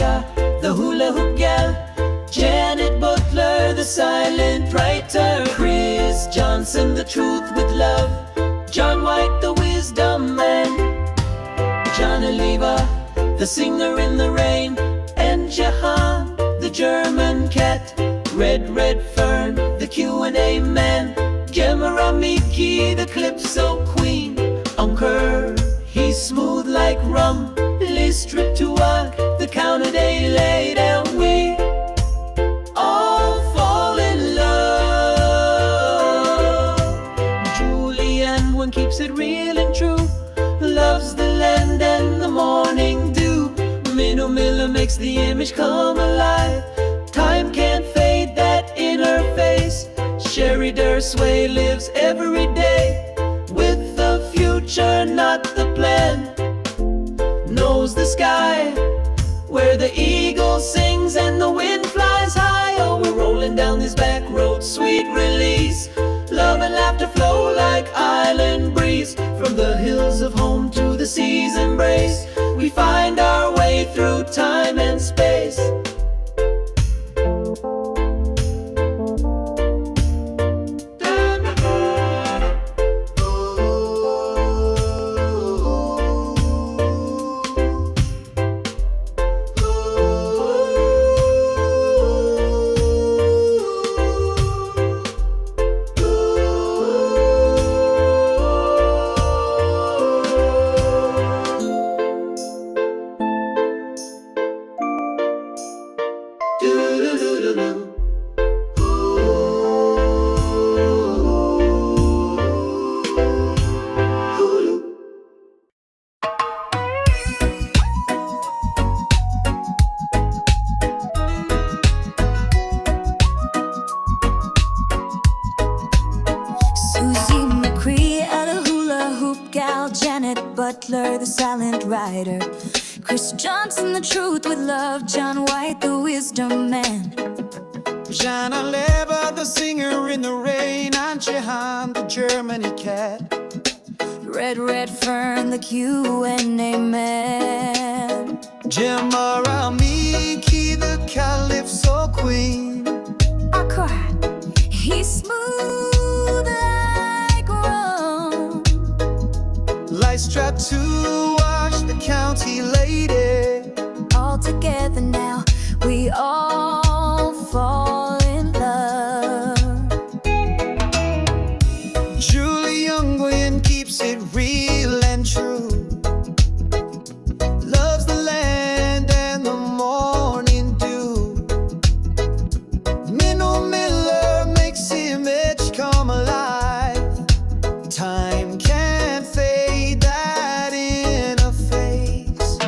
Julia, the hula hoop gal, Janet Butler, the silent writer, Chris Johnson, the truth with love, John White, the wisdom man, John Oliva, the singer in the rain, and Jahan, the German cat, Red Fern, the Q&A man, Gemma Ramiki, the Calypso queen, Unker, he's smooth like rum, Liz Striptuak, the counter day late, and we all fall in love. Julianne, one keeps it real and true, loves the land and the morning dew. Minnow Miller makes the image come alive, time can't fade that in her face. Sherry Dursway lives every day with the future, not the plan. Knows the sky where the eagle sings and the wind flies high. Oh, we're rolling down this back road, sweet release. Love and laughter flow like island breeze. From the hills of home to the sea's embrace, we find our way through time and space. Janet Butler, the silent writer, Chris Johnson, the truth with love, John White, the wisdom man, John Oliva, the singer in the rain, and Jahan, the Germany cat, Red Fern, the Q&A man, Gemma Ramiki, the Calypso queen. I cry, he's smooth like rum, Light strapped to watch the county lady. All together now, we all fall in love. Julie Youngwin keeps it real and true, loves the land and the morning dew. Minnow Miller makes image come alive, time can't fade that in a face.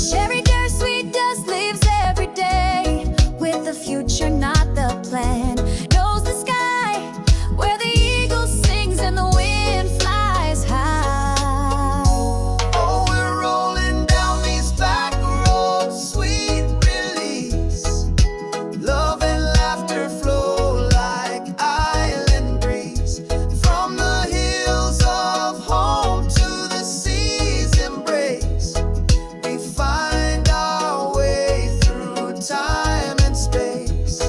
Sherry Dursway does lives every day with the future, not the plan. Knows the sky where the eagle sings and the wind flies high. Oh, we're rolling down these back roads, sweet release. Love and laughter flow like island breeze. From the hills of home to the sea's embrace, we find our way through time and space.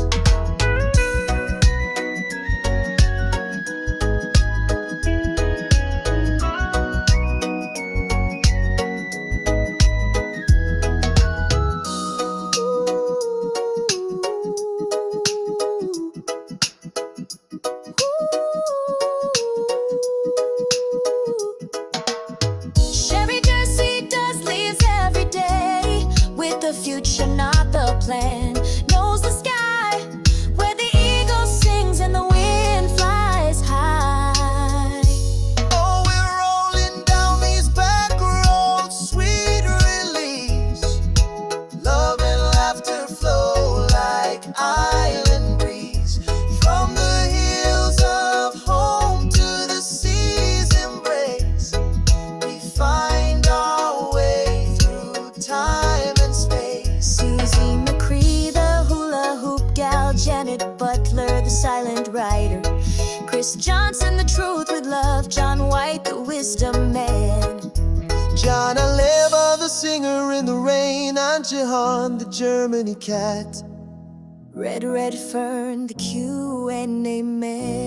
Sherry Dursway does lives every day with the future, not the plan. Knows the sky where the eagle sings and the wind flies high. Oh, we're rolling down these back roads, sweet release. Love and laughter flow like island breeze. From the hills of home to the sea's embrace, we find our way through time and space. Susie McCree, the hula hoop gal, Janet Butler, the silent writer, Chris Johnson, the truth with love, John White, the wisdom man, John Oliva, the singer in the rain, and Jahan, Jehan, the Germany cat. Red, red fern, the Q&A man.